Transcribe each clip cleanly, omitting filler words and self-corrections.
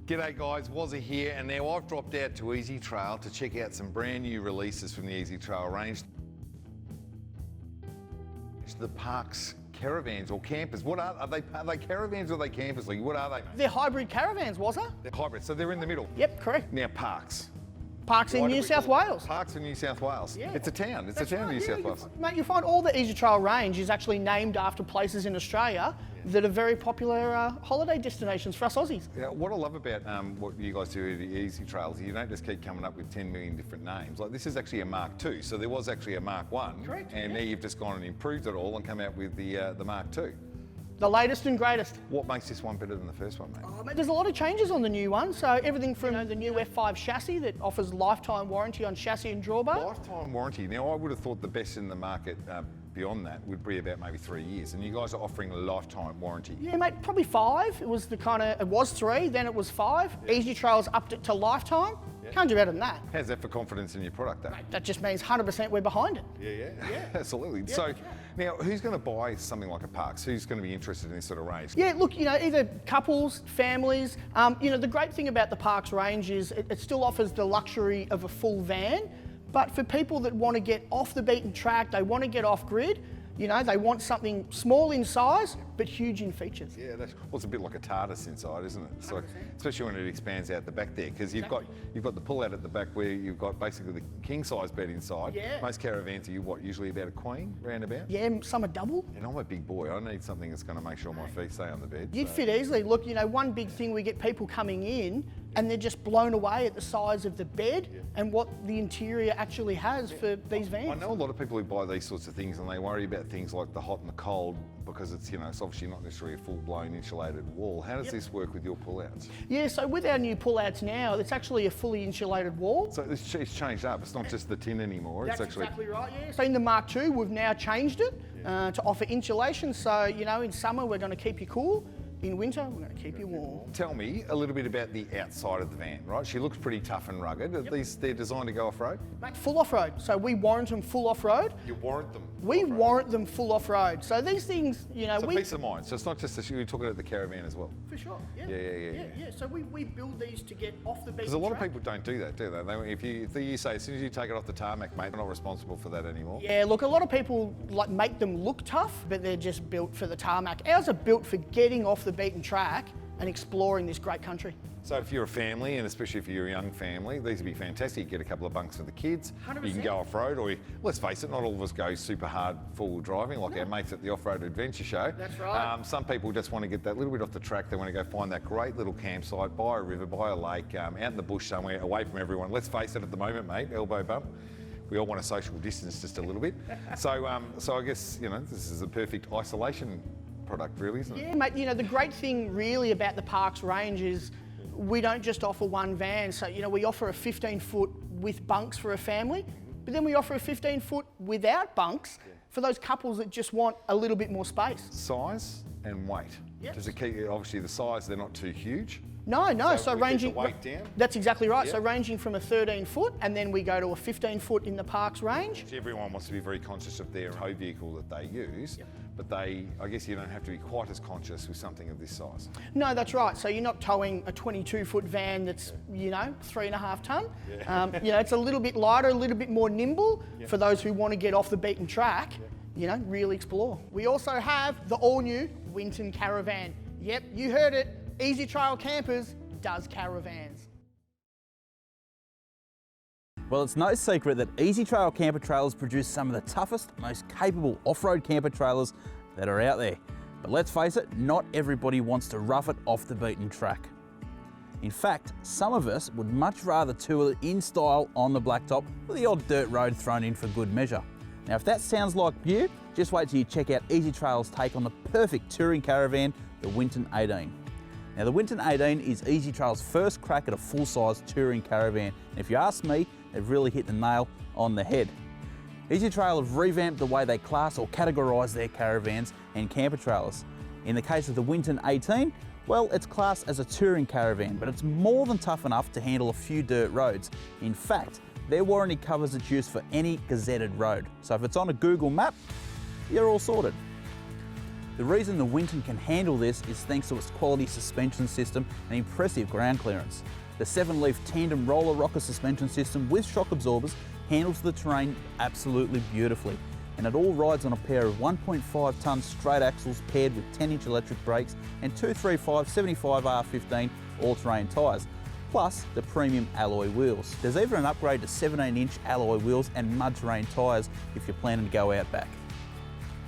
G'day guys, Wazza here, and now I've dropped out to Ezytrail to check out some brand new releases from the Ezytrail range. The Parks Caravans or campers. What are they? Are they caravans or are they campers? Like, what are they? They're hybrid caravans, was it? They're hybrid, so they're in the middle. Yep, correct. Now Parks. Parks in New South Wales. Parks in New South Wales. Yeah. It's a town. It's a town in New South Wales. Mate, you find all the Ezytrail range is actually named after places in Australia that are very popular holiday destinations for us Aussies. Yeah, what I love about what you guys do at the Ezytrail is you don't just keep coming up with 10 million different names. Like, this is actually a Mark II, so there was actually a Mark I. Correct. And now you've just gone and improved it all and come out with the Mark II. The latest and greatest. What makes this one better than the first one, mate? Oh, mate, there's a lot of changes on the new one. So everything from the new F5 chassis that offers lifetime warranty on chassis and drawbar. Lifetime warranty. Now, I would have thought the best in the market beyond that would be about maybe 3 years, and you guys are offering a lifetime warranty. Yeah, mate, probably 5. It was it was 3, then it was 5. Yeah. Ezytrail's upped it to lifetime. Yeah. Can't do better than that. How's that for confidence in your product, though? Mate, that just means 100% we're behind it. Yeah. Absolutely. Yeah, so, right. Now, who's going to buy something like a Parks? Who's going to be interested in this sort of range? Yeah, look, either couples, families. The great thing about the Parks range is it still offers the luxury of a full van, but for people that want to get off the beaten track, they want to get off grid, they want something small in size, but huge in features. Yeah, it's a bit like a TARDIS inside, isn't it? So, especially when it expands out the back there, because you've got the pull out at the back where you've got basically the king size bed inside. Yeah. Most caravans are usually about a queen, roundabout? Yeah, some are double. And I'm a big boy. I need something that's going to make sure my feet stay on the bed. You'd fit easily. Look, one big thing, we get people coming in and they're just blown away at the size of the bed and what the interior actually has for these vans. I know a lot of people who buy these sorts of things and they worry about things like the hot and the cold because it's obviously not necessarily a full-blown insulated wall. How does this work with your pullouts? Yeah, so with our new pullouts now, it's actually a fully insulated wall. So it's changed up. It's not just the tin anymore. That's it's actually exactly right, yeah. So in the Mark II, we've now changed it to offer insulation. So, in summer, we're going to keep you cool. In winter, we're going to keep you warm. Tell me a little bit about the outside of the van, right? She looks pretty tough and rugged. They're designed to go off-road? Mate, full off-road. So we warrant them full off-road. You warrant them? We warrant them full off-road. So these things, It's a peace of mind. So it's not just you're talking about the caravan as well? For sure, yeah. Yeah. So we build these to get off the beaten track. Because a lot of people don't do that, do they? If you say, as soon as you take it off the tarmac, mate, they're not responsible for that anymore. Yeah, look, a lot of people make them look tough, but they're just built for the tarmac. Ours are built for getting off the beaten track and exploring this great country. So if you're a family, and especially if you're a young family, these would be fantastic. You get a couple of bunks for the kids. 100%. You can go off-road, or let's face it, not all of us go super hard four-wheel driving like our mates at the Off-Road Adventure Show. That's right. Some people just want to get that little bit off the track. They want to go find that great little campsite by a river, by a lake, out in the bush somewhere, away from everyone. Let's face it, at the moment, mate, elbow bump. We all want to social distance just a little bit. So I guess, this is a perfect isolation product, really, isn't it? Yeah, mate, the great thing really about the Parks range is we don't just offer one van. So, we offer a 15-foot with bunks for a family, but then we offer a 15-foot without bunks for those couples that just want a little bit more space. Size and weight. Yep. Does it keep, obviously the size, they're not too huge. No, so we ranging keep the weight down? That's exactly right. Yep. So ranging from a 13-foot and then we go to a 15-foot in the Parks range. Everyone wants to be very conscious of their tow vehicle that they use, but I guess you don't have to be quite as conscious with something of this size. No, that's right. So you're not towing a 22-foot van that's, 3.5 tonne. Yeah. It's a little bit lighter, a little bit more nimble for those who want to get off the beaten track, really explore. We also have the all-new Winton Caravan. Yep, you heard it. Ezytrail Campers does caravans. Well, it's no secret that Ezytrail camper trailers produce some of the toughest, most capable off-road camper trailers that are out there. But let's face it, not everybody wants to rough it off the beaten track. In fact, some of us would much rather tour in style on the blacktop with the odd dirt road thrown in for good measure. Now, if that sounds like you, just wait till you check out Ezytrail's take on the perfect touring caravan, the Winton 18. Now, the Winton 18 is Ezytrail's first crack at a full-size touring caravan. And if you ask me, they've really hit the nail on the head. Ezytrail have revamped the way they class or categorise their caravans and camper trailers. In the case of the Winton 18, well, it's classed as a touring caravan, but it's more than tough enough to handle a few dirt roads. In fact, their warranty covers its use for any gazetted road. So if it's on a Google map, you're all sorted. The reason the Winton can handle this is thanks to its quality suspension system and impressive ground clearance. The 7-leaf tandem roller rocker suspension system with shock absorbers handles the terrain absolutely beautifully, and it all rides on a pair of 1.5 tonne straight axles paired with 10-inch electric brakes and 235 75R15 all-terrain tyres, plus the premium alloy wheels. There's even an upgrade to 17-inch alloy wheels and mud terrain tyres if you're planning to go out back.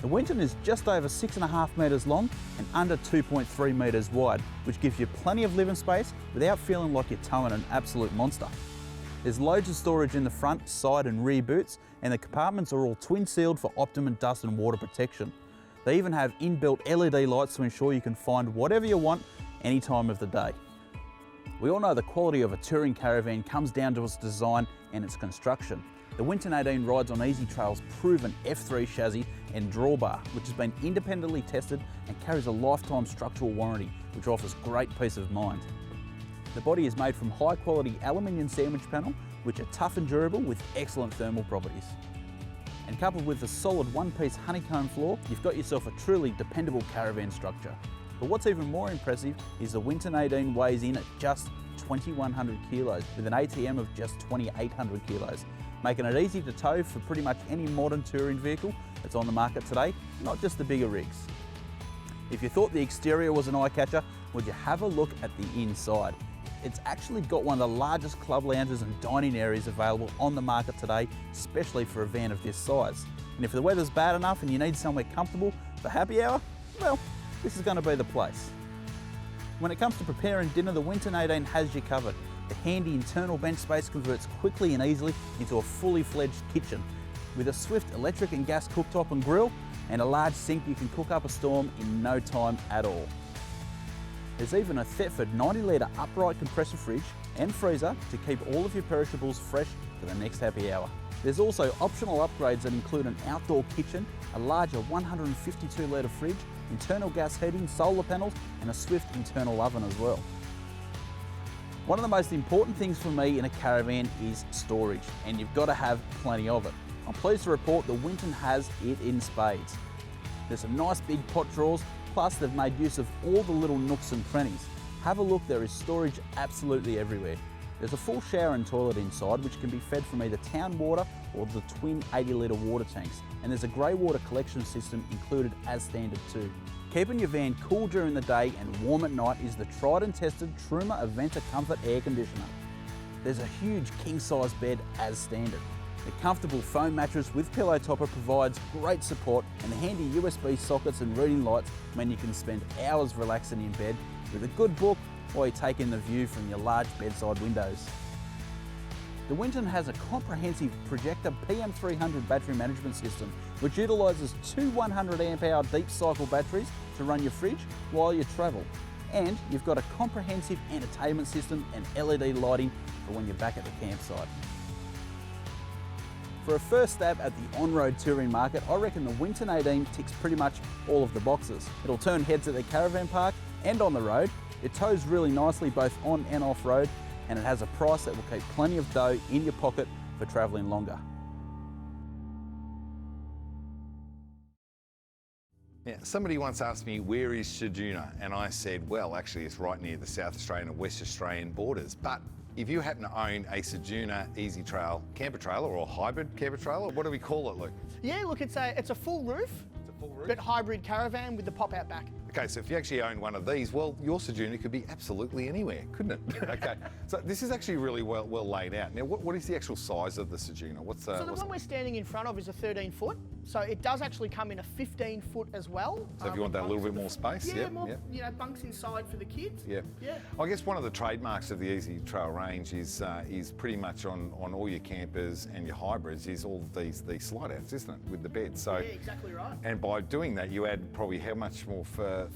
The Winton is just over 6.5 metres long and under 2.3 metres wide, which gives you plenty of living space without feeling like you're towing an absolute monster. There's loads of storage in the front, side and rear boots, and the compartments are all twin sealed for optimum dust and water protection. They even have inbuilt LED lights to ensure you can find whatever you want any time of the day. We all know the quality of a touring caravan comes down to its design and its construction. The Winton 18 rides on Ezytrail's proven F3 chassis and drawbar, which has been independently tested and carries a lifetime structural warranty, which offers great peace of mind. The body is made from high quality aluminium sandwich panel, which are tough and durable with excellent thermal properties. And coupled with a solid one-piece honeycomb floor, you've got yourself a truly dependable caravan structure. But what's even more impressive is the Winton 18 weighs in at just 2,100 kilos with an ATM of just 2,800 kilos, making it easy to tow for pretty much any modern touring vehicle that's on the market today, not just the bigger rigs. If you thought the exterior was an eye-catcher, would you have a look at the inside? It's actually got one of the largest club lounges and dining areas available on the market today, especially for a van of this size. And if the weather's bad enough and you need somewhere comfortable for happy hour, well, this is going to be the place. When it comes to preparing dinner, the Winton 18 has you covered. The handy internal bench space converts quickly and easily into a fully fledged kitchen. With a swift electric and gas cooktop and grill, and a large sink, you can cook up a storm in no time at all. There's even a Thetford 90-litre upright compressor fridge and freezer to keep all of your perishables fresh for the next happy hour. There's also optional upgrades that include an outdoor kitchen, a larger 152-litre fridge, internal gas heating, solar panels, and a swift internal oven as well. One of the most important things for me in a caravan is storage, and you've got to have plenty of it. I'm pleased to report the Winton has it in spades. There's some nice big pot drawers, plus they've made use of all the little nooks and crannies. Have a look, there is storage absolutely everywhere. There's a full shower and toilet inside, which can be fed from either town water or the twin 80-litre water tanks, and there's a grey water collection system included as standard too. Keeping your van cool during the day and warm at night is the tried and tested Truma Aventa Comfort air conditioner. There's a huge king-size bed as standard. The comfortable foam mattress with pillow topper provides great support, and the handy USB sockets and reading lights mean you can spend hours relaxing in bed with a good book while you take in the view from your large bedside windows. The Winton has a comprehensive projector PM300 battery management system, which utilises two 100 amp hour deep cycle batteries to run your fridge while you travel. And you've got a comprehensive entertainment system and LED lighting for when you're back at the campsite. For a first stab at the on-road touring market, I reckon the Winton 18 ticks pretty much all of the boxes. It'll turn heads at the caravan park and on the road. It tows really nicely both on and off-road, and it has a price that will keep plenty of dough in your pocket for travelling longer. Yeah, somebody once asked me, where is Ceduna? And I said, well, actually it's right near the South Australian and West Australian borders. But if you happen to own a Ceduna Ezytrail camper trailer or a hybrid camper trailer, what do we call it, Luke? Yeah, look, it's a full roof, It's a full roof? but hybrid caravan with the pop-out back. Okay, so if you actually own one of these, well, your Ceduna could be absolutely anywhere, couldn't it? Okay, so this is actually really well laid out. Now, what is the actual size of the Ceduna? So the one we're standing in front of is a 13-foot. So it does actually come in a 15-foot as well. So if you want that little bit more space, yeah, yep, more, yep. you know, bunks inside for the kids. Yeah. Yeah. I guess one of the trademarks of the Ezytrail range is pretty much on all your campers and your hybrids is all these slide outs, isn't it, with the beds? So, Yeah, exactly right. And by doing that, you add probably how much more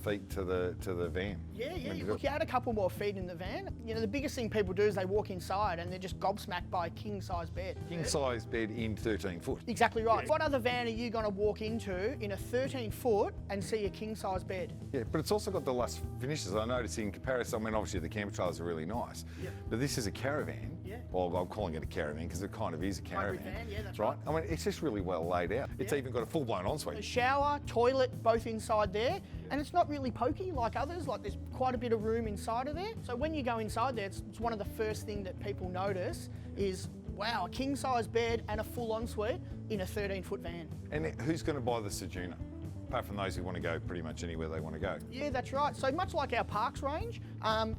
feet to the van? Yeah, you add a couple more feet in the van. You know, the biggest thing people do is they walk inside and they're just gobsmacked by a king-size bed. King size bed in 13 foot. Exactly right. Yeah. What other van are you going to walk into in a 13-foot and see a king-size bed? Yeah, but it's also got the lush finishes. I noticed in comparison, I mean, obviously the camper trailers are really nice, but this is a caravan. Yeah. Well, I'm calling it a caravan because it kind of is a caravan. Hybrid van, yeah, that's right. I mean, it's just really well laid out. It's even got a full-blown A ensuite. shower, toilet, both inside there. And it's not really pokey like others, like there's quite a bit of room inside of there. So when you go inside there, it's one of the first things that people notice is, wow, a king-size bed and a full ensuite in a 13-foot van. And who's going to buy the Sejuno? Apart from those who want to go pretty much anywhere they want to go. Yeah, that's right. So much like our parks range,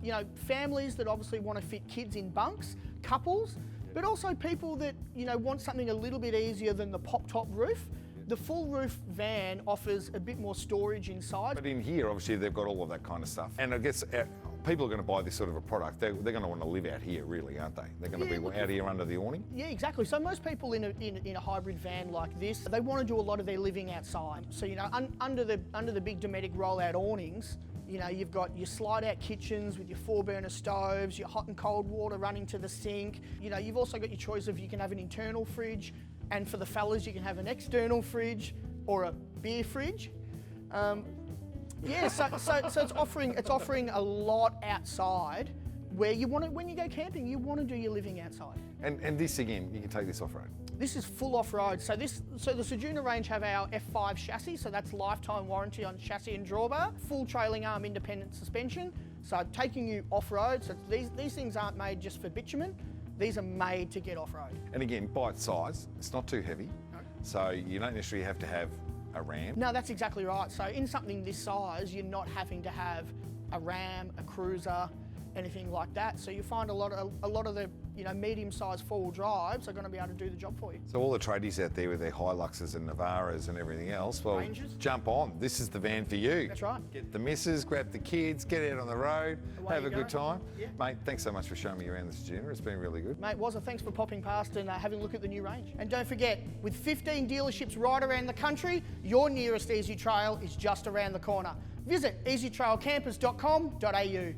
you know, families that obviously want to fit kids in bunks, couples, but also people that, you know, want something a little bit easier than the pop-top roof. The full roof van offers a bit more storage inside. But in here, obviously, they've got all of that kind of stuff. And I guess people are going to buy this sort of a product. They're going to want to live out here, really, aren't they? They're going to be out here under the awning. Yeah, exactly. So most people in a hybrid van like this, they want to do a lot of their living outside. So, you know, under the big Dometic rollout awnings, you know, you've got your slide-out kitchens with your 4-burner stoves, your hot and cold water running to the sink. You know, you've also got your choice of you can have an internal fridge, and for the fellas, you can have an external fridge or a beer fridge. Yeah, so it's offering a lot outside where you want to, when you go camping, you want to do your living outside. And this again, you can take this off-road. This is full off-road. So the Sejuno range have our F5 chassis, so that's lifetime warranty on chassis and drawbar, full trailing arm independent suspension, so taking you off-road. So these things aren't made just for bitumen, these are made to get off-road. And again, by its size, it's not too heavy, so you don't necessarily have to have a ram. No, that's exactly right. So in something this size, you're not having to have a ram, a cruiser, anything like that. So you find a lot of the, you know, medium-sized four-wheel drives are going to be able to do the job for you. So all the tradies out there with their Hiluxes and Navaras and everything else, well, Rangers. jump on. This is the van for you. That's right. Get the missus, grab the kids, get out on the road, Away have you a good go. time. Yeah. Mate, thanks so much for showing me around the Sejuno. It's been really good. Mate, Wazza, thanks for popping past and having a look at the new range. And don't forget, with 15 dealerships right around the country, your nearest Ezytrail is just around the corner. Visit ezytrailcampers.com.au.